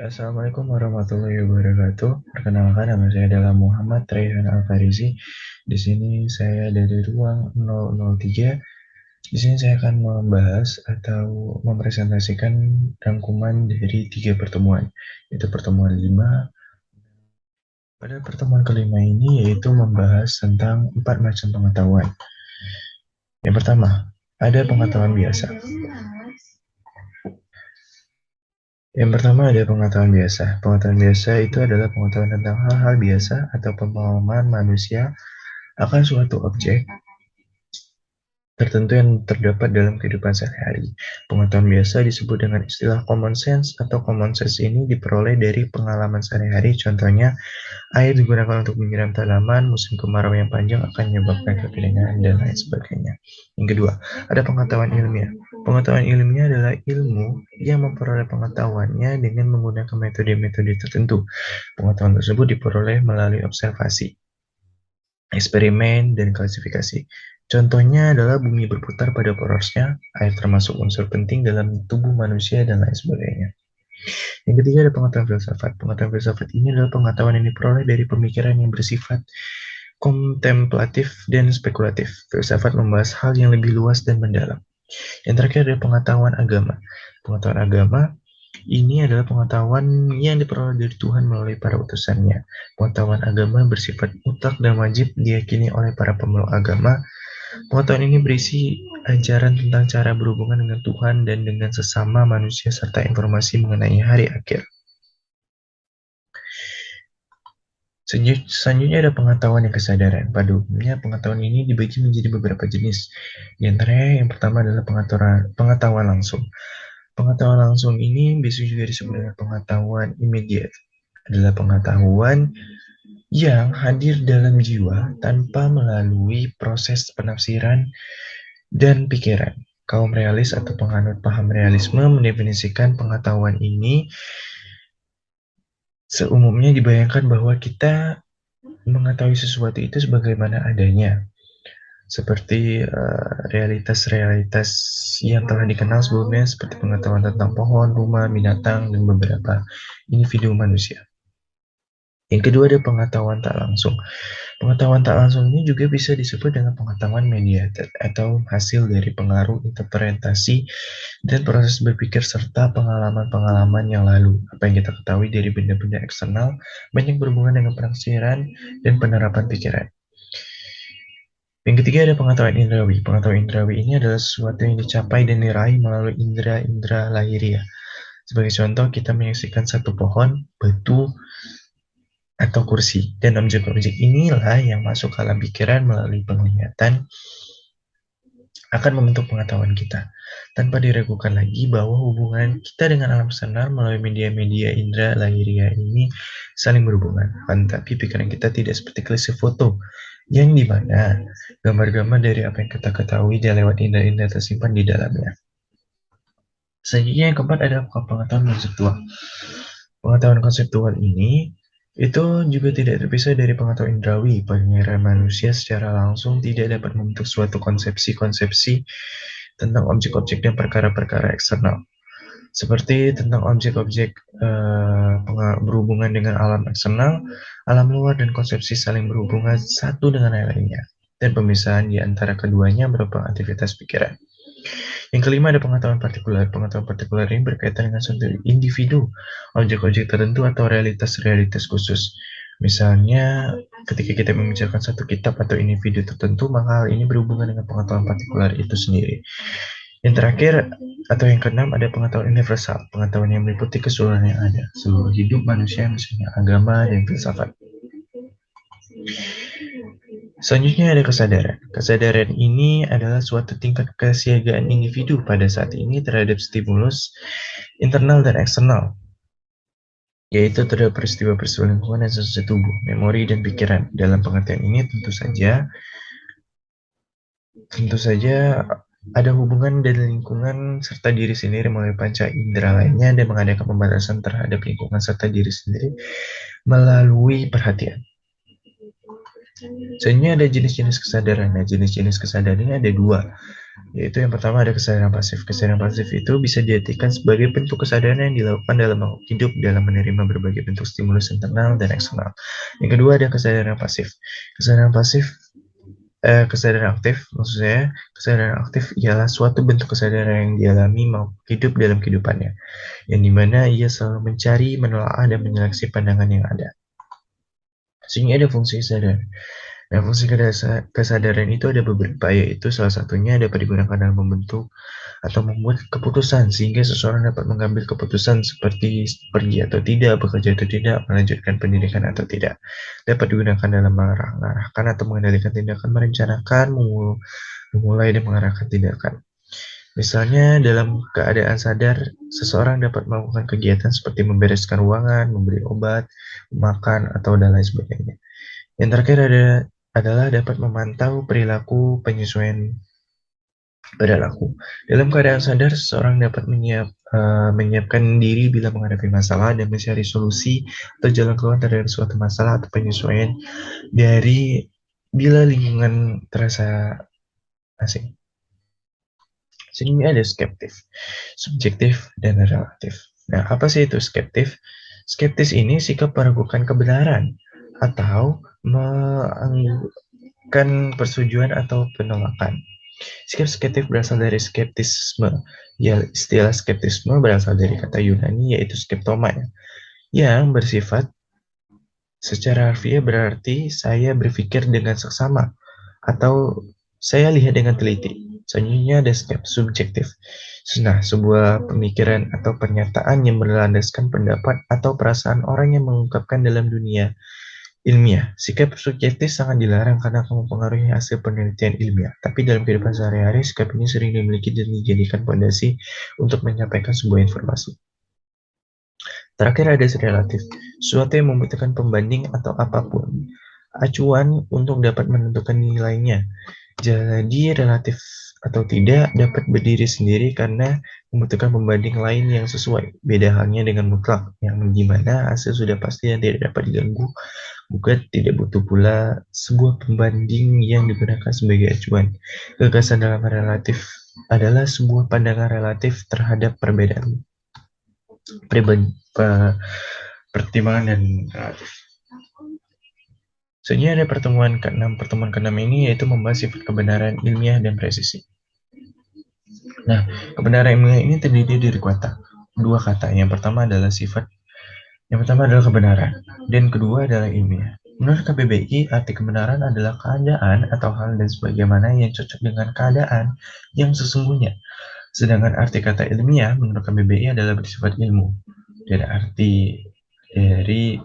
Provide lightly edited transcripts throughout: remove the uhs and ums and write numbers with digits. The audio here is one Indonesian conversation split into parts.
Assalamualaikum warahmatullahi wabarakatuh. Perkenalkan, nama saya adalah Muhammad Rayhan Alfarizi. Di sini saya dari ruang 003. Di sini saya akan membahas atau mempresentasikan rangkuman dari 3 pertemuan, yaitu pertemuan 5. Pada pertemuan kelima ini yaitu membahas tentang 4 macam pengetahuan. Yang pertama, ada pengetahuan biasa. Yang pertama ada pengetahuan biasa. Pengetahuan biasa itu adalah pengetahuan tentang hal-hal biasa atau pemahaman manusia akan suatu objek tertentu yang terdapat dalam kehidupan sehari-hari. Pengetahuan biasa disebut dengan istilah common sense atau common sense ini diperoleh dari pengalaman sehari-hari. Contohnya, air digunakan untuk menyiram tanaman, musim kemarau yang panjang akan menyebabkan kekeringan, dan lain sebagainya. Yang kedua, ada pengetahuan ilmiah. Pengetahuan ilmiah adalah ilmu yang memperoleh pengetahuannya dengan menggunakan metode-metode tertentu. Pengetahuan tersebut diperoleh melalui observasi, eksperimen, dan klasifikasi. Contohnya adalah bumi berputar pada porosnya, air termasuk unsur penting dalam tubuh manusia, dan lain sebagainya. Yang ketiga ada pengetahuan filsafat. Pengetahuan filsafat ini adalah pengetahuan yang diperoleh dari pemikiran yang bersifat kontemplatif dan spekulatif. Filsafat membahas hal yang lebih luas dan mendalam. Yang terakhir ada pengetahuan agama. Pengetahuan agama ini adalah pengetahuan yang diperoleh dari Tuhan melalui para utusannya. Pengetahuan agama bersifat mutlak dan wajib diyakini oleh para pemeluk agama. Pengetahuan ini berisi ajaran tentang cara berhubungan dengan Tuhan dan dengan sesama manusia serta informasi mengenai hari akhir. Selanjutnya ada pengetahuan dan kesadaran. Pada umumnya, pengetahuan ini dibagi menjadi beberapa jenis. Di antaranya yang pertama adalah pengetahuan langsung. Pengetahuan langsung ini biasanya juga disebut dengan pengetahuan immediate. Adalah pengetahuan yang hadir dalam jiwa tanpa melalui proses penafsiran dan pikiran. Kaum realis atau penganut paham realisme mendefinisikan pengetahuan ini seumumnya dibayangkan bahwa kita mengetahui sesuatu itu sebagaimana adanya, seperti realitas-realitas yang telah dikenal sebelumnya, seperti pengetahuan tentang pohon, rumah, binatang, dan beberapa individu manusia. Yang kedua ada pengetahuan tak langsung. Pengetahuan tak langsung ini juga bisa disebut dengan pengetahuan mediated atau hasil dari pengaruh interpretasi dan proses berpikir serta pengalaman-pengalaman yang lalu. Apa yang kita ketahui dari benda-benda eksternal banyak berhubungan dengan penafsiran dan penerapan pikiran. Yang ketiga ada pengetahuan indrawi. Pengetahuan indrawi ini adalah sesuatu yang dicapai dan diraih melalui indera-indera lahiriah. Sebagai contoh, kita menyaksikan satu pohon, batu, atau kursi. Dan objek-objek inilah yang masuk ke alam pikiran melalui penglihatan akan membentuk pengetahuan kita. Tanpa diragukan lagi bahwa hubungan kita dengan alam senar melalui media-media indera lahiriah ini saling berhubungan. Tetapi pikiran kita tidak seperti klise foto, yang dimana gambar-gambar dari apa yang kita ketahui dia lewat indera-indera tersimpan di dalamnya. Selanjutnya yang keempat adalah pengetahuan konseptual. Pengetahuan konseptual ini itu juga tidak terpisah dari pengetahuan indrawi. Pendengaran manusia secara langsung tidak dapat membentuk suatu konsepsi-konsepsi tentang objek-objek dan perkara-perkara eksternal. Seperti tentang objek-objek berhubungan dengan alam eksternal, alam luar, dan konsepsi saling berhubungan satu dengan yang lainnya. Dan pemisahan di antara keduanya berupa aktivitas pikiran. Yang kelima ada pengetahuan partikular. Pengetahuan partikular ini berkaitan dengan suatu individu, objek-objek tertentu atau realitas-realitas khusus. Misalnya, ketika kita membicarakan satu kitab atau individu tertentu, maka hal ini berhubungan dengan pengetahuan partikular itu sendiri. Yang terakhir, atau yang keenam, ada pengetahuan universal. Pengetahuan yang meliputi keseluruhan yang ada, seluruh hidup manusia, misalnya agama dan filsafat. Selanjutnya ada kesadaran. Kesadaran ini adalah suatu tingkat kesiagaan individu pada saat ini terhadap stimulus internal dan eksternal, yaitu terhadap peristiwa-peristiwa lingkungan dan sensasi tubuh, memori, dan pikiran. Dalam pengertian ini tentu saja ada hubungan dari lingkungan serta diri sendiri melalui panca indera lainnya dan mengadakan pembatasan terhadap lingkungan serta diri sendiri melalui perhatian. Selanjutnya ada jenis-jenis kesadaran. Nah, jenis-jenis kesadaran ini ada dua. Yaitu yang pertama ada kesadaran pasif. Kesadaran pasif itu bisa diartikan sebagai bentuk kesadaran yang dilakukan dalam hidup dalam menerima berbagai bentuk stimulus internal dan eksternal. Yang kedua ada kesadaran pasif. Kesadaran pasif kesadaran aktif, maksud saya, kesadaran aktif ialah suatu bentuk kesadaran yang dialami mau hidup dalam kehidupannya, yang dimana ia selalu mencari, menelaah, dan menyeleksi pandangan yang ada. Sehingga ada fungsi kesadaran. Nah, fungsi kesadaran itu ada beberapa, yaitu salah satunya dapat digunakan dalam membentuk atau membuat keputusan, sehingga seseorang dapat mengambil keputusan seperti pergi atau tidak, bekerja atau tidak, melanjutkan pendidikan atau tidak. Dapat digunakan dalam mengarahkan atau mengendalikan tindakan, merencanakan, memulai dan mengarahkan tindakan. Misalnya, dalam keadaan sadar, seseorang dapat melakukan kegiatan seperti membereskan ruangan, memberi obat, makan, atau dan lain sebagainya. Yang terakhir adalah dapat memantau perilaku penyesuaian perilaku. Dalam keadaan sadar, seseorang dapat menyiapkan diri bila menghadapi masalah dan mencari solusi atau jalan keluar terhadap suatu masalah atau penyesuaian dari bila lingkungan terasa asing. Sehingga ada skeptif, subjektif, dan relatif. Nah, apa sih itu skeptif? Skeptis ini sikap meragukan kebenaran atau menganggurkan persetujuan atau penolakan. Sikap skeptif berasal dari skeptisme. Ya, istilah skeptisme berasal dari kata Yunani yaitu skeptoma ya, yang bersifat secara harfiah berarti saya berpikir dengan seksama atau saya lihat dengan teliti. Selanjutnya ada subjektif. Nah, sebuah pemikiran atau pernyataan yang berlandaskan pendapat atau perasaan orang yang mengungkapkan dalam dunia ilmiah. Sikap subjektif sangat dilarang karena akan mempengaruhi hasil penelitian ilmiah. Tapi dalam kehidupan sehari-hari, sikap ini sering dimiliki dan dijadikan fondasi untuk menyampaikan sebuah informasi. Terakhir ada relatif, sesuatu yang membutuhkan pembanding atau apapun acuan untuk dapat menentukan nilainya. Jadi relatif atau tidak dapat berdiri sendiri karena membutuhkan pembanding lain yang sesuai. Beda halnya dengan mutlak, yang dimana hasil sudah pasti dan tidak dapat diganggu. Bukan tidak butuh pula sebuah pembanding yang digunakan sebagai acuan. Gagasan dalam relatif adalah sebuah pandangan relatif terhadap perbedaan pertimbangan dan relatif. Selanjutnya ada pertemuan ke-6. Pertemuan ke-6 ini yaitu membahas sifat kebenaran ilmiah dan presisi. Nah, kebenaran ilmiah ini terdiri dari dua kata. Yang pertama adalah kebenaran, dan kedua adalah ilmiah. Menurut KBBI, arti kebenaran adalah keadaan atau hal dan sebagaimana yang cocok dengan keadaan yang sesungguhnya. Sedangkan arti kata ilmiah menurut KBBI adalah bersifat ilmu. Dan arti dari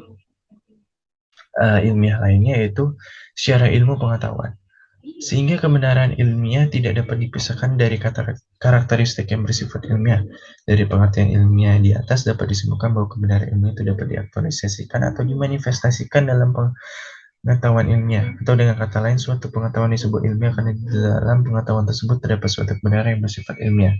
ilmiah lainnya yaitu secara ilmu pengetahuan. Sehingga kebenaran ilmiah tidak dapat dipisahkan dari karakteristik yang bersifat ilmiah. Dari pengertian ilmiah di atas dapat disimpulkan bahwa kebenaran ilmiah itu dapat diaktualisasikan atau dimanifestasikan dalam pengetahuan ilmiah, atau dengan kata lain suatu pengetahuan disebut ilmiah karena di dalam pengetahuan tersebut terdapat suatu kebenaran yang bersifat ilmiah.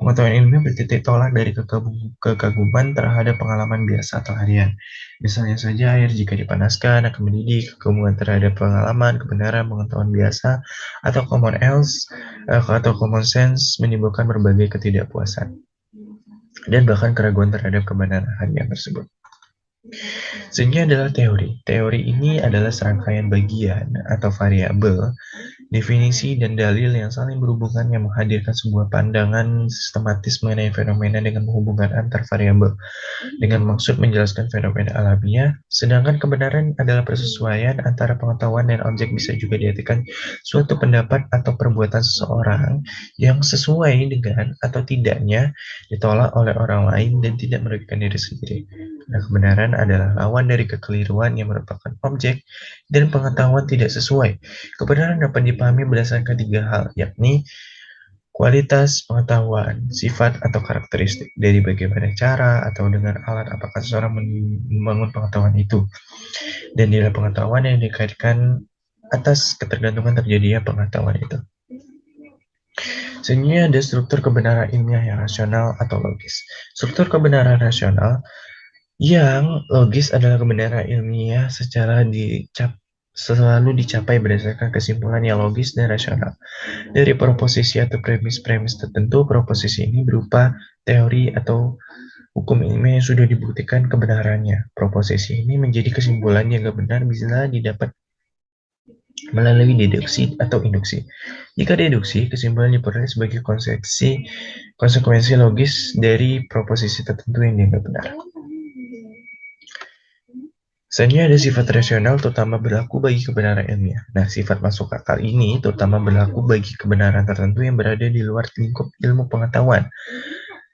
Pengetahuan ilmiah bertitik tolak dari kekaguman terhadap pengalaman biasa atau harian. Misalnya saja air jika dipanaskan akan mendidih. Kekaguman terhadap pengalaman, kebenaran, pengetahuan biasa atau common sense menimbulkan berbagai ketidakpuasan dan bahkan keraguan terhadap kebenaran harian tersebut. Selanjutnya adalah teori. Teori ini adalah serangkaian bagian atau variabel, definisi, dan dalil yang saling berhubungan yang menghadirkan sebuah pandangan sistematis mengenai fenomena dengan menghubungkan antar variabel dengan maksud menjelaskan fenomena alamiah. Sedangkan kebenaran adalah persesuaian antara pengetahuan dan objek, bisa juga diartikan suatu pendapat atau perbuatan seseorang yang sesuai dengan atau tidaknya ditolak oleh orang lain dan tidak merugikan diri sendiri. Nah, kebenaran adalah lawan dari kekeliruan yang merupakan objek dan pengetahuan tidak sesuai. Kebenaran dapat dipahami berdasarkan tiga hal, yakni kualitas pengetahuan, sifat atau karakteristik dari bagaimana cara atau dengan alat apakah seseorang membangun pengetahuan itu, dan nilai pengetahuan yang dikaitkan atas ketergantungan terjadinya pengetahuan itu. Selanjutnya ada struktur kebenaran ilmiah yang rasional atau logis. Struktur kebenaran rasional yang logis adalah kebenaran ilmiah secara dicap selalu dicapai berdasarkan kesimpulan yang logis dan rasional. Dari proposisi atau premis-premis tertentu, proposisi ini berupa teori atau hukum ilmiah yang sudah dibuktikan kebenarannya. Proposisi ini menjadi kesimpulan yang benar bisa didapat melalui deduksi atau induksi. Jika deduksi, kesimpulan diperoleh sebagai konsekuensi logis dari proposisi tertentu yang dianggap benar. Selanjutnya ada sifat rasional terutama berlaku bagi kebenaran ilmiah. Nah, sifat masuk akal ini terutama berlaku bagi kebenaran tertentu yang berada di luar lingkup ilmu pengetahuan.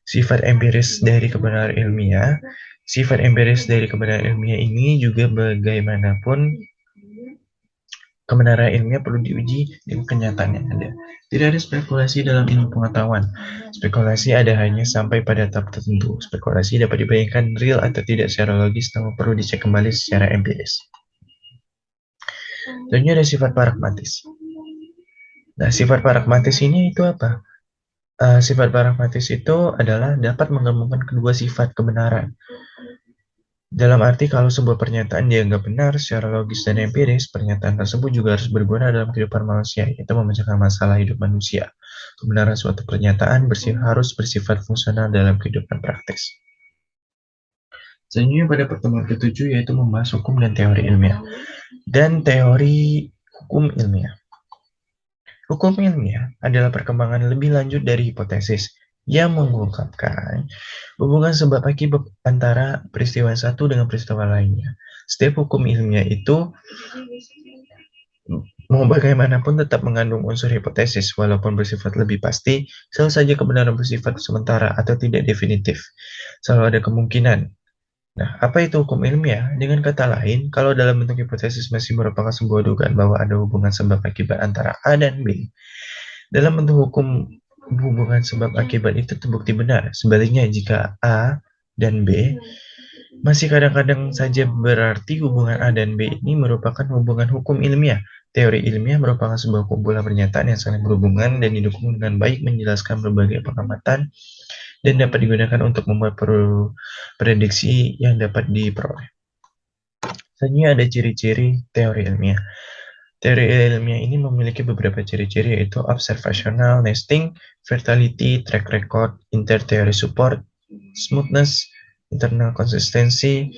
Sifat empiris dari kebenaran ilmiah, ini juga bagaimanapun kebenaran ilmiah perlu diuji dengan kenyataan yang ada. Tidak ada spekulasi dalam ilmu pengetahuan. Spekulasi ada hanya sampai pada tahap tertentu. Spekulasi dapat dibayangkan real atau tidak secara logis, namun perlu dicek kembali secara empiris. Selanjutnya ada sifat pragmatis. Nah, sifat pragmatis ini itu apa? Sifat pragmatis itu adalah dapat menggabungkan kedua sifat kebenaran. Dalam arti kalau sebuah pernyataan dianggap benar secara logis dan empiris, pernyataan tersebut juga harus berguna dalam kehidupan manusia, yaitu memecahkan masalah hidup manusia. Kebenaran suatu pernyataan harus bersifat fungsional dalam kehidupan praktis. Selanjutnya pada pertemuan ke-7 yaitu membahas hukum dan teori ilmiah. Dan teori hukum ilmiah. Hukum ilmiah adalah perkembangan lebih lanjut dari hipotesis yang mengungkapkan hubungan sebab akibat antara peristiwa satu dengan peristiwa lainnya. Setiap hukum ilmiah itu mau bagaimanapun tetap mengandung unsur hipotesis, walaupun bersifat lebih pasti, selalu saja kebenaran bersifat sementara atau tidak definitif. Selalu ada kemungkinan. Nah, apa itu hukum ilmiah? Dengan kata lain, kalau dalam bentuk hipotesis masih merupakan sebuah dugaan bahwa ada hubungan sebab akibat antara A dan B, dalam bentuk hukum hubungan sebab akibat itu terbukti benar. Sebaliknya, jika A dan B masih kadang-kadang saja berarti hubungan A dan B ini merupakan hubungan hukum ilmiah. Teori ilmiah merupakan sebuah kumpulan pernyataan yang saling berhubungan dan didukung dengan baik menjelaskan berbagai pengamatan dan dapat digunakan untuk membuat prediksi yang dapat diperoleh. Selanjutnya ada ciri-ciri teori ilmiah. Teori ilmiah ini memiliki beberapa ciri-ciri yaitu observational, nesting, vertality, track record, inter-theory support, smoothness, internal consistency,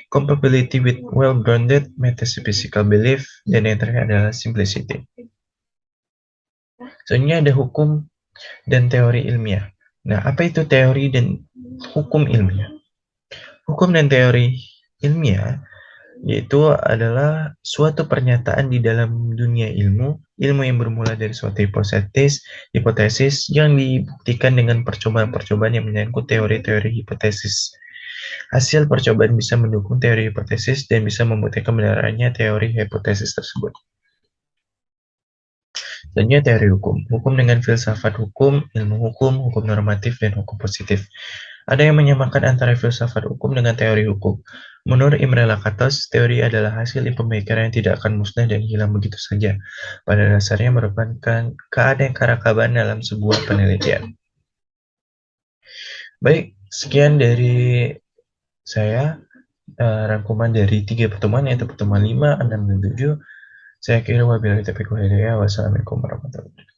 compatibility with well-grounded metaphysical belief, dan yang terakhir adalah simplicity. Selanjutnya ada hukum dan teori ilmiah. Nah, apa itu teori dan hukum ilmiah? Hukum dan teori ilmiah yaitu adalah suatu pernyataan di dalam dunia ilmu yang bermula dari suatu hipotesis yang dibuktikan dengan percobaan-percobaan yang menyangkut teori-teori hipotesis. Hasil percobaan bisa mendukung teori hipotesis dan bisa membuktikan kebenarannya teori hipotesis tersebut. Selanjutnya teori hukum. Hukum dengan filsafat hukum, ilmu hukum, hukum normatif, dan hukum positif. Ada yang menyamakan antara filsafat hukum dengan teori hukum. Menurut Imre Lakatos, teori adalah hasil pemikiran yang tidak akan musnah dan hilang begitu saja. Pada dasarnya merupakan keanekaragaman dalam sebuah penelitian. Baik, sekian dari saya rangkuman dari 3 pertemuan, yaitu pertemuan 5, 6, dan 7. Saya kira wabillahi taufiq wal hidayah. Wassalamualaikum warahmatullahi wabarakatuh.